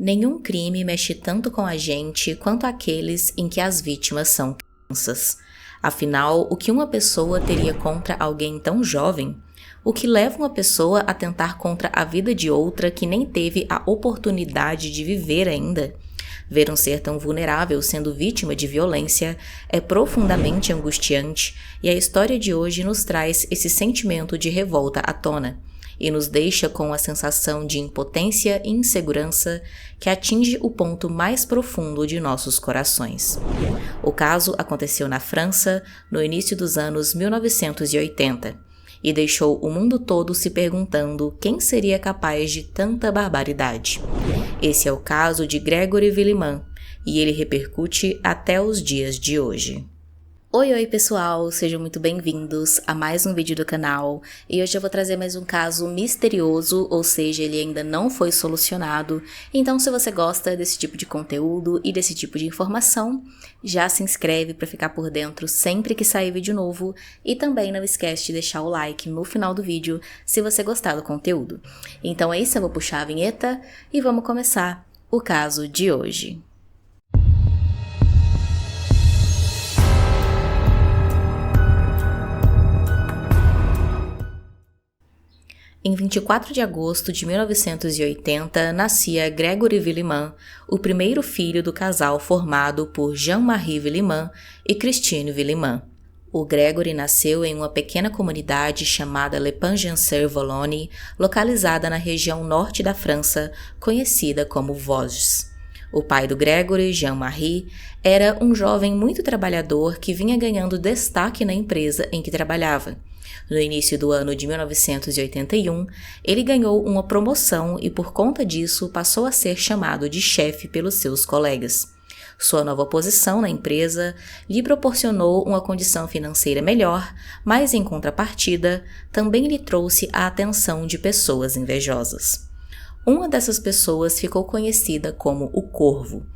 Nenhum crime mexe tanto com a gente quanto aqueles em que as vítimas são crianças. Afinal, o que uma pessoa teria contra alguém tão jovem? O que leva uma pessoa a tentar contra a vida de outra que nem teve a oportunidade de viver ainda? Ver um ser tão vulnerável sendo vítima de violência é profundamente angustiante, e a história de hoje nos traz esse sentimento de revolta à tona e nos deixa com a sensação de impotência e insegurança que atinge o ponto mais profundo de nossos corações. O caso aconteceu na França no início dos anos 1980 e deixou o mundo todo se perguntando quem seria capaz de tanta barbaridade. Esse é o caso de Gregory Villemin e ele repercute até os dias de hoje. Oi pessoal, sejam muito bem-vindos a mais um vídeo do canal e hoje eu vou trazer mais um caso misterioso, ou seja, ele ainda não foi solucionado. Então se você gosta desse tipo de conteúdo e desse tipo de informação, já se inscreve para ficar por dentro sempre que sair vídeo novo e também não esquece de deixar o like no final do vídeo se você gostar do conteúdo. Então é isso, eu vou puxar a vinheta e vamos começar o caso de hoje. Em 24 de agosto de 1980, nascia Gregory Villemin, o primeiro filho do casal formado por Jean-Marie Villemin e Christine Villemin. O Gregory nasceu em uma pequena comunidade chamada Le Pangencer-Vologne, localizada na região norte da França, conhecida como Vosges. O pai do Gregory, Jean-Marie, era um jovem muito trabalhador que vinha ganhando destaque na empresa em que trabalhava. No início do ano de 1981, ele ganhou uma promoção e por conta disso passou a ser chamado de chefe pelos seus colegas. Sua nova posição na empresa lhe proporcionou uma condição financeira melhor, mas em contrapartida, também lhe trouxe a atenção de pessoas invejosas. Uma dessas pessoas ficou conhecida como o Corvo.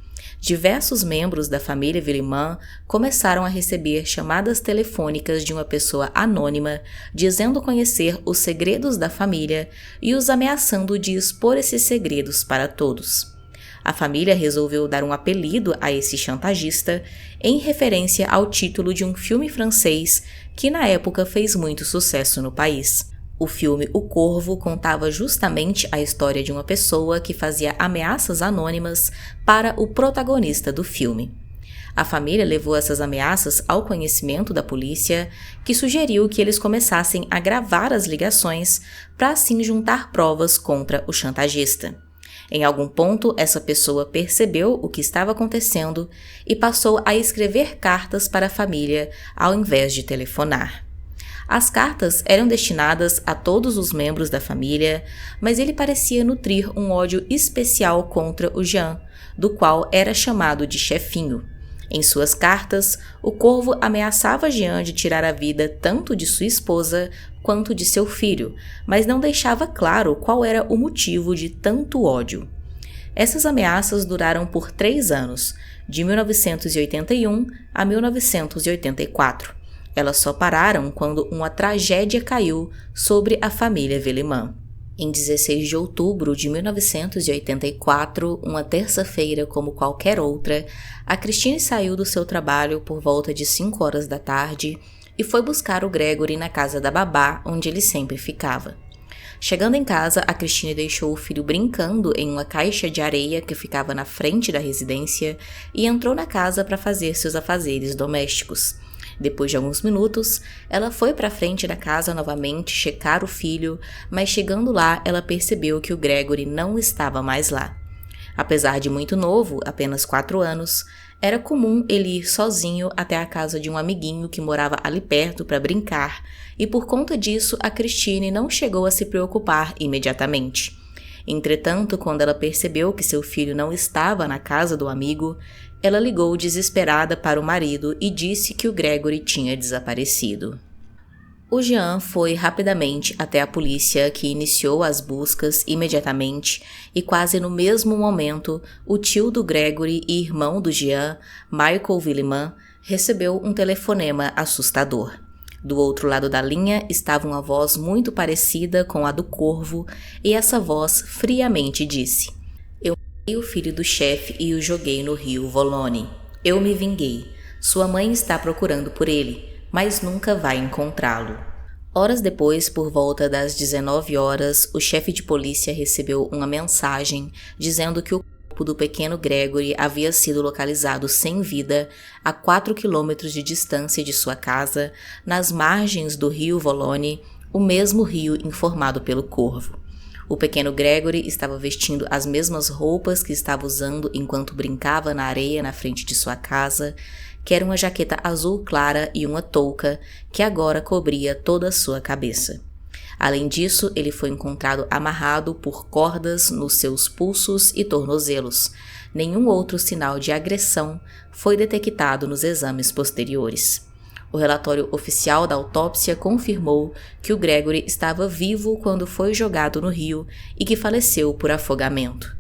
Diversos membros da família Villemin começaram a receber chamadas telefônicas de uma pessoa anônima dizendo conhecer os segredos da família e os ameaçando de expor esses segredos para todos. A família resolveu dar um apelido a esse chantagista em referência ao título de um filme francês que na época fez muito sucesso no país. O filme O Corvo contava justamente a história de uma pessoa que fazia ameaças anônimas para o protagonista do filme. A família levou essas ameaças ao conhecimento da polícia, que sugeriu que eles começassem a gravar as ligações para assim juntar provas contra o chantagista. Em algum ponto, essa pessoa percebeu o que estava acontecendo e passou a escrever cartas para a família ao invés de telefonar. As cartas eram destinadas a todos os membros da família, mas ele parecia nutrir um ódio especial contra o Jean, do qual era chamado de chefinho. Em suas cartas, o Corvo ameaçava Jean de tirar a vida tanto de sua esposa quanto de seu filho, mas não deixava claro qual era o motivo de tanto ódio. Essas ameaças duraram por 3 anos, de 1981 a 1984. Elas só pararam quando uma tragédia caiu sobre a família Villemin. Em 16 de outubro de 1984, uma terça-feira como qualquer outra, a Christine saiu do seu trabalho por volta de 5 horas da tarde e foi buscar o Gregory na casa da babá, onde ele sempre ficava. Chegando em casa, a Christine deixou o filho brincando em uma caixa de areia que ficava na frente da residência e entrou na casa para fazer seus afazeres domésticos. Depois de alguns minutos, ela foi para a frente da casa novamente checar o filho, mas chegando lá, ela percebeu que o Gregory não estava mais lá. Apesar de muito novo, apenas 4 anos, era comum ele ir sozinho até a casa de um amiguinho que morava ali perto para brincar, e por conta disso, a Christine não chegou a se preocupar imediatamente. Entretanto, quando ela percebeu que seu filho não estava na casa do amigo, ela ligou desesperada para o marido e disse que o Gregory tinha desaparecido. O Jean foi rapidamente até a polícia, que iniciou as buscas imediatamente e quase no mesmo momento, o tio do Gregory e irmão do Jean, Michael Villemin, recebeu um telefonema assustador. Do outro lado da linha estava uma voz muito parecida com a do Corvo e essa voz friamente disse: o filho do chefe e o joguei no rio Volone. Eu me vinguei. Sua mãe está procurando por ele, mas nunca vai encontrá-lo. Horas depois, por volta das 19 horas, o chefe de polícia recebeu uma mensagem dizendo que o corpo do pequeno Gregory havia sido localizado sem vida a 4 quilômetros de distância de sua casa, nas margens do rio Volone, o mesmo rio informado pelo corvo. O pequeno Gregory estava vestindo as mesmas roupas que estava usando enquanto brincava na areia na frente de sua casa, que era uma jaqueta azul clara e uma touca que agora cobria toda a sua cabeça. Além disso, ele foi encontrado amarrado por cordas nos seus pulsos e tornozelos. Nenhum outro sinal de agressão foi detectado nos exames posteriores. O relatório oficial da autópsia confirmou que o Gregory estava vivo quando foi jogado no rio e que faleceu por afogamento.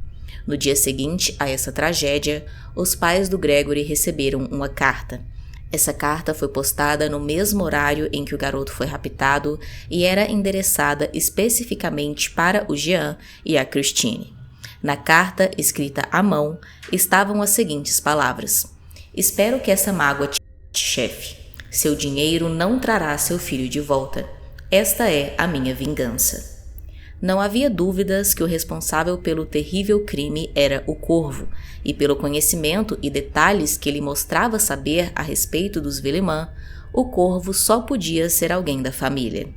No dia seguinte a essa tragédia, os pais do Gregory receberam uma carta. Essa carta foi postada no mesmo horário em que o garoto foi raptado e era endereçada especificamente para o Jean e a Christine. Na carta, escrita à mão, estavam as seguintes palavras: "Espero que essa mágoa te chefe. Seu dinheiro não trará seu filho de volta. Esta é a minha vingança." Não havia dúvidas que o responsável pelo terrível crime era o corvo, e pelo conhecimento e detalhes que ele mostrava saber a respeito dos Villemin, o corvo só podia ser alguém da família.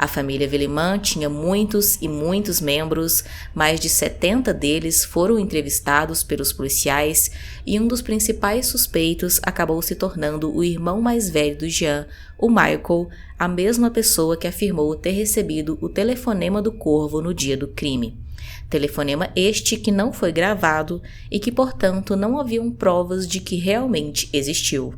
A família Villemin tinha muitos e muitos membros, mais de 70 deles foram entrevistados pelos policiais e um dos principais suspeitos acabou se tornando o irmão mais velho do Jean, o Michael, a mesma pessoa que afirmou ter recebido o telefonema do corvo no dia do crime. Telefonema este que não foi gravado e que, portanto, não haviam provas de que realmente existiu.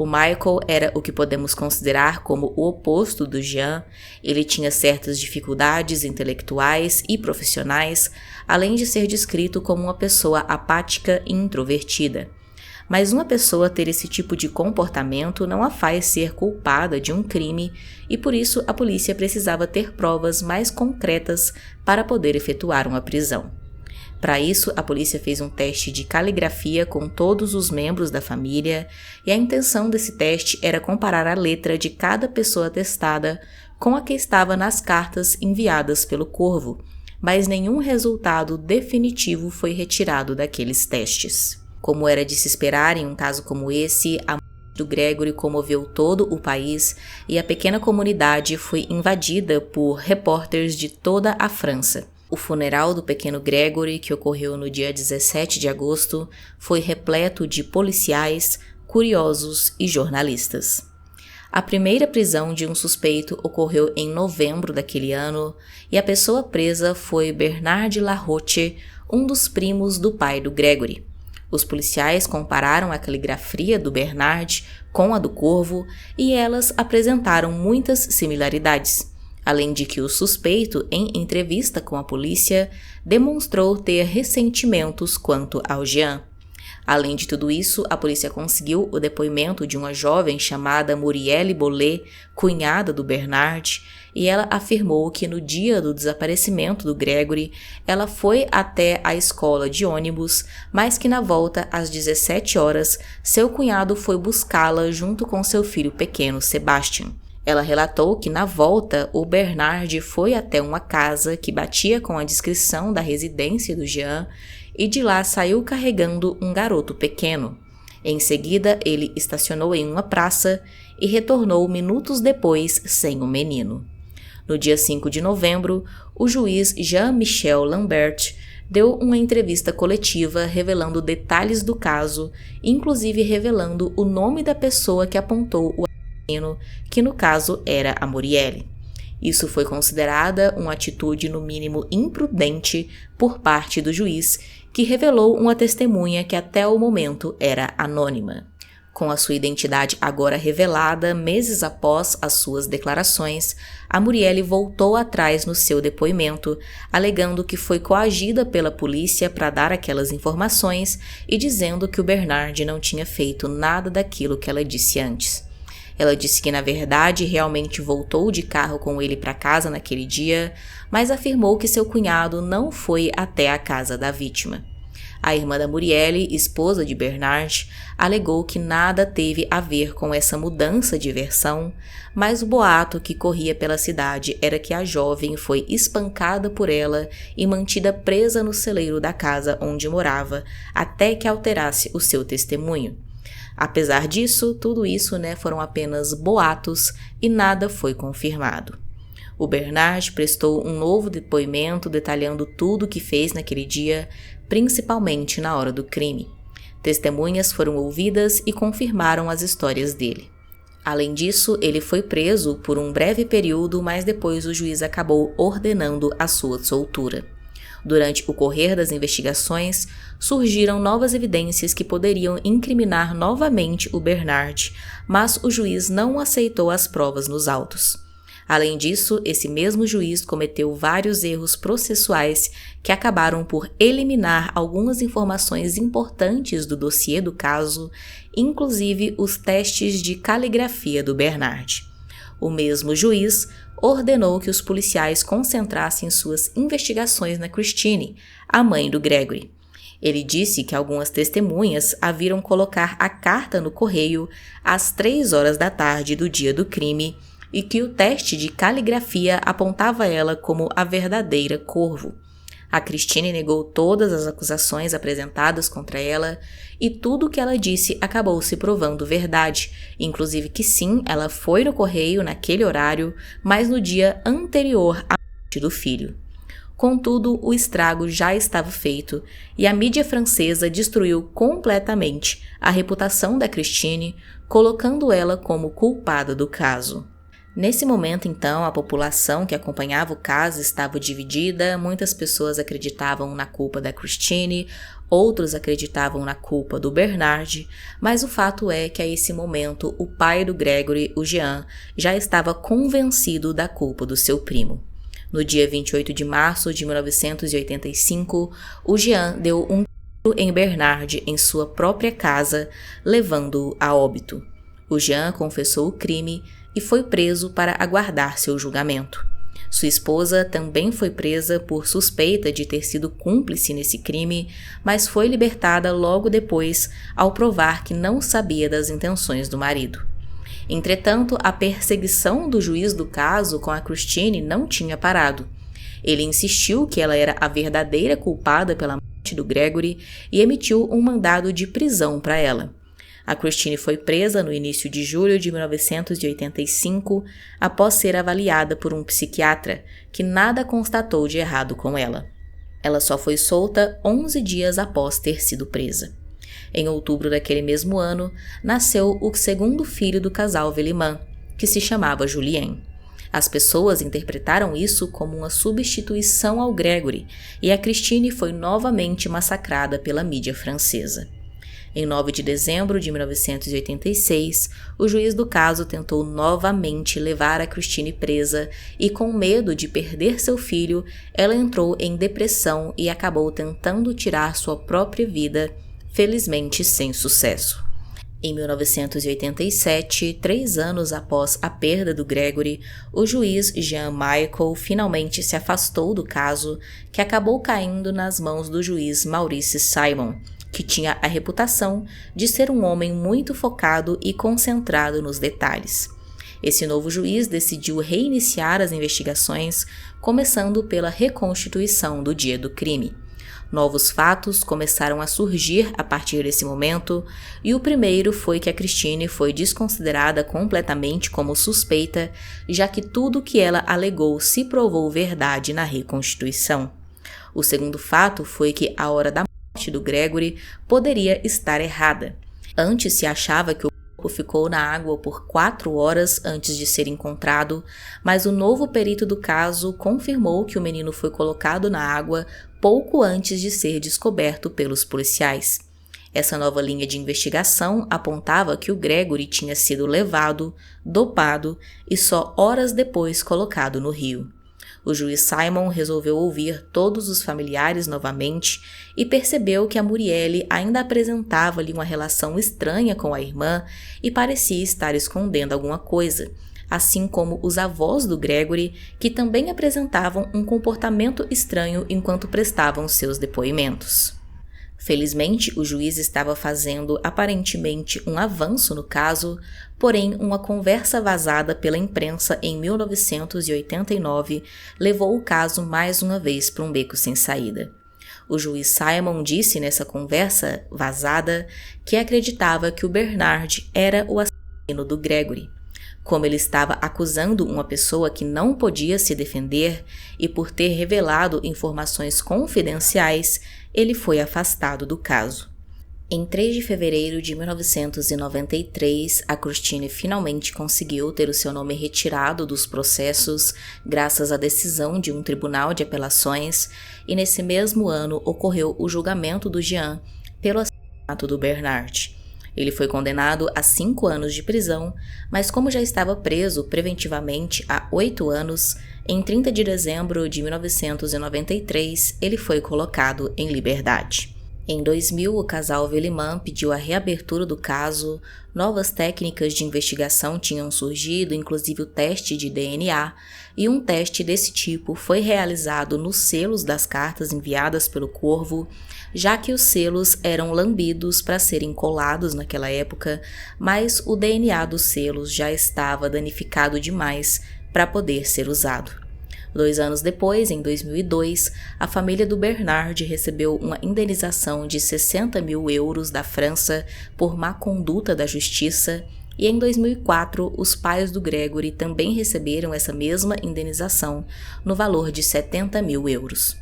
O Michael era o que podemos considerar como o oposto do Jean. Ele tinha certas dificuldades intelectuais e profissionais, além de ser descrito como uma pessoa apática e introvertida. Mas uma pessoa ter esse tipo de comportamento não a faz ser culpada de um crime e por isso a polícia precisava ter provas mais concretas para poder efetuar uma prisão. Para isso, a polícia fez um teste de caligrafia com todos os membros da família e a intenção desse teste era comparar a letra de cada pessoa testada com a que estava nas cartas enviadas pelo corvo, mas nenhum resultado definitivo foi retirado daqueles testes. Como era de se esperar em um caso como esse, a morte do Gregory comoveu todo o país e a pequena comunidade foi invadida por repórteres de toda a França. O funeral do pequeno Gregory, que ocorreu no dia 17 de agosto, foi repleto de policiais, curiosos e jornalistas. A primeira prisão de um suspeito ocorreu em novembro daquele ano e a pessoa presa foi Bernard Laroche, um dos primos do pai do Gregory. Os policiais compararam a caligrafia do Bernard com a do corvo e elas apresentaram muitas similaridades. Além de que o suspeito, em entrevista com a polícia, demonstrou ter ressentimentos quanto ao Jean. Além de tudo isso, a polícia conseguiu o depoimento de uma jovem chamada Murielle Bollet, cunhada do Bernard, e ela afirmou que no dia do desaparecimento do Gregory, ela foi até a escola de ônibus, mas que na volta, às 17 horas, seu cunhado foi buscá-la junto com seu filho pequeno, Sebastian. Ela relatou que na volta o Bernard foi até uma casa que batia com a descrição da residência do Jean e de lá saiu carregando um garoto pequeno. Em seguida, ele estacionou em uma praça e retornou minutos depois sem o menino. No dia 5 de novembro, o juiz Jean-Michel Lambert deu uma entrevista coletiva revelando detalhes do caso, inclusive revelando o nome da pessoa que apontou o que no caso era a Murielle. Isso foi considerada uma atitude no mínimo imprudente por parte do juiz, que revelou uma testemunha que até o momento era anônima. Com a sua identidade agora revelada meses após as suas declarações, a Murielle voltou atrás no seu depoimento, alegando que foi coagida pela polícia para dar aquelas informações e dizendo que o Bernard não tinha feito nada daquilo que ela disse antes. Ela disse que, na verdade, realmente voltou de carro com ele para casa naquele dia, mas afirmou que seu cunhado não foi até a casa da vítima. A irmã da Muriel, esposa de Bernard, alegou que nada teve a ver com essa mudança de versão, mas o boato que corria pela cidade era que a jovem foi espancada por ela e mantida presa no celeiro da casa onde morava, até que alterasse o seu testemunho. Apesar disso, tudo isso, foram apenas boatos e nada foi confirmado. O Bernard prestou um novo depoimento detalhando tudo o que fez naquele dia, principalmente na hora do crime. Testemunhas foram ouvidas e confirmaram as histórias dele. Além disso, ele foi preso por um breve período, mas depois o juiz acabou ordenando a sua soltura. Durante o correr das investigações, surgiram novas evidências que poderiam incriminar novamente o Bernard, mas o juiz não aceitou as provas nos autos. Além disso, esse mesmo juiz cometeu vários erros processuais que acabaram por eliminar algumas informações importantes do dossiê do caso, inclusive os testes de caligrafia do Bernard. O mesmo juiz ordenou que os policiais concentrassem suas investigações na Christine, a mãe do Gregory. Ele disse que algumas testemunhas a viram colocar a carta no correio às 3 horas da tarde do dia do crime e que o teste de caligrafia apontava ela como a verdadeira Corvo. A Christine negou todas as acusações apresentadas contra ela e tudo o que ela disse acabou se provando verdade, inclusive que sim, ela foi no correio naquele horário, mas no dia anterior à morte do filho. Contudo, o estrago já estava feito e a mídia francesa destruiu completamente a reputação da Christine, colocando ela como culpada do caso. Nesse momento, então, a população que acompanhava o caso estava dividida, muitas pessoas acreditavam na culpa da Christine, outros acreditavam na culpa do Bernard, mas o fato é que a esse momento o pai do Gregory, o Jean, já estava convencido da culpa do seu primo. No dia 28 de março de 1985, o Jean deu um tiro em Bernard em sua própria casa, levando-o a óbito. O Jean confessou o crime e foi preso para aguardar seu julgamento. Sua esposa também foi presa por suspeita de ter sido cúmplice nesse crime, mas foi libertada logo depois ao provar que não sabia das intenções do marido. Entretanto, a perseguição do juiz do caso com a Christine não tinha parado. Ele insistiu que ela era a verdadeira culpada pela morte do Gregory e emitiu um mandado de prisão para ela. A Christine foi presa no início de julho de 1985, após ser avaliada por um psiquiatra, que nada constatou de errado com ela. Ela só foi solta 11 dias após ter sido presa. Em outubro daquele mesmo ano, nasceu o segundo filho do casal Villemin, que se chamava Julien. As pessoas interpretaram isso como uma substituição ao Gregory, e a Christine foi novamente massacrada pela mídia francesa. Em 9 de dezembro de 1986, o juiz do caso tentou novamente levar a Christine presa e, com medo de perder seu filho, ela entrou em depressão e acabou tentando tirar sua própria vida, felizmente sem sucesso. Em 1987, 3 anos após a perda do Gregory, o juiz Jean Michel finalmente se afastou do caso, que acabou caindo nas mãos do juiz Maurice Simon, que tinha a reputação de ser um homem muito focado e concentrado nos detalhes. Esse novo juiz decidiu reiniciar as investigações, começando pela reconstituição do dia do crime. Novos fatos começaram a surgir a partir desse momento, e o primeiro foi que a Christine foi desconsiderada completamente como suspeita, já que tudo que ela alegou se provou verdade na reconstituição. O segundo fato foi que a hora da morte do Gregory poderia estar errada. Antes se achava que o corpo ficou na água por 4 horas antes de ser encontrado, mas o novo perito do caso confirmou que o menino foi colocado na água pouco antes de ser descoberto pelos policiais. Essa nova linha de investigação apontava que o Gregory tinha sido levado, dopado e só horas depois colocado no rio. O juiz Simon resolveu ouvir todos os familiares novamente e percebeu que a Muriel ainda apresentava-lhe uma relação estranha com a irmã e parecia estar escondendo alguma coisa, assim como os avós do Gregory, que também apresentavam um comportamento estranho enquanto prestavam seus depoimentos. Felizmente, o juiz estava fazendo aparentemente um avanço no caso, porém uma conversa vazada pela imprensa em 1989 levou o caso mais uma vez para um beco sem saída. O juiz Simon disse nessa conversa vazada que acreditava que o Bernard era o assassino do Gregory. Como ele estava acusando uma pessoa que não podia se defender e por ter revelado informações confidenciais, ele foi afastado do caso. Em 3 de fevereiro de 1993, a Christine finalmente conseguiu ter o seu nome retirado dos processos graças à decisão de um tribunal de apelações, e nesse mesmo ano ocorreu o julgamento do Jean pelo assassinato do Bernard. Ele foi condenado a 5 anos de prisão, mas como já estava preso preventivamente há 8 anos, em 30 de dezembro de 1993 ele foi colocado em liberdade. Em 2000, o casal Villemin pediu a reabertura do caso, novas técnicas de investigação tinham surgido, inclusive o teste de DNA, e um teste desse tipo foi realizado nos selos das cartas enviadas pelo Corvo, já que os selos eram lambidos para serem colados naquela época, mas o DNA dos selos já estava danificado demais para poder ser usado. 2 anos depois, em 2002, a família do Bernard recebeu uma indenização de 60 mil euros da França por má conduta da justiça, e em 2004 os pais do Gregory também receberam essa mesma indenização, no valor de 70 mil euros.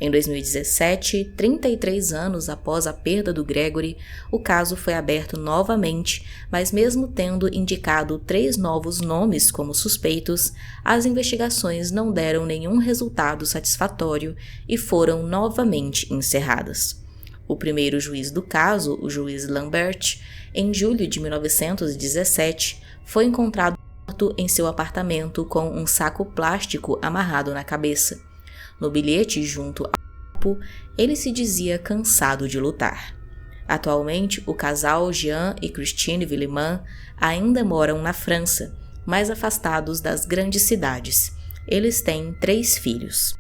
Em 2017, 33 anos após a perda do Gregory, o caso foi aberto novamente, mas mesmo tendo indicado 3 novos nomes como suspeitos, as investigações não deram nenhum resultado satisfatório e foram novamente encerradas. O primeiro juiz do caso, o juiz Lambert, em julho de 1917, foi encontrado morto em seu apartamento com um saco plástico amarrado na cabeça. No bilhete junto ao corpo, ele se dizia cansado de lutar. Atualmente, o casal Jean e Christine Villemin ainda moram na França, mais afastados das grandes cidades. Eles têm 3 filhos.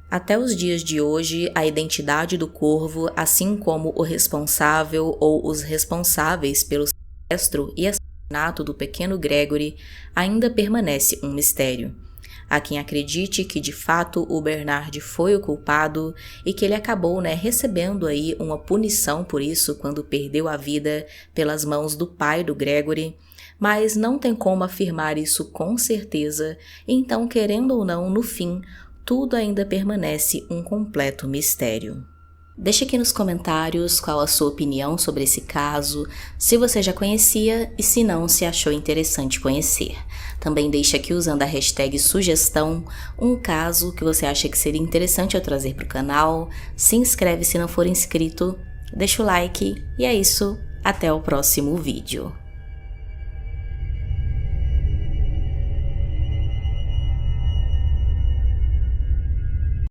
Até os dias de hoje, a identidade do Corvo, assim como o responsável ou os responsáveis pelo sequestro e assassinato do pequeno Gregory, ainda permanece um mistério. Há quem acredite que de fato o Bernard foi o culpado e que ele acabou recebendo aí uma punição por isso quando perdeu a vida pelas mãos do pai do Gregory, mas não tem como afirmar isso com certeza, então querendo ou não, no fim, tudo ainda permanece um completo mistério. Deixe aqui nos comentários qual a sua opinião sobre esse caso, se você já conhecia e se não, se achou interessante conhecer. Também deixe aqui usando a hashtag sugestão um caso que você acha que seria interessante eu trazer para o canal, se inscreve se não for inscrito, deixa o like e é isso, até o próximo vídeo.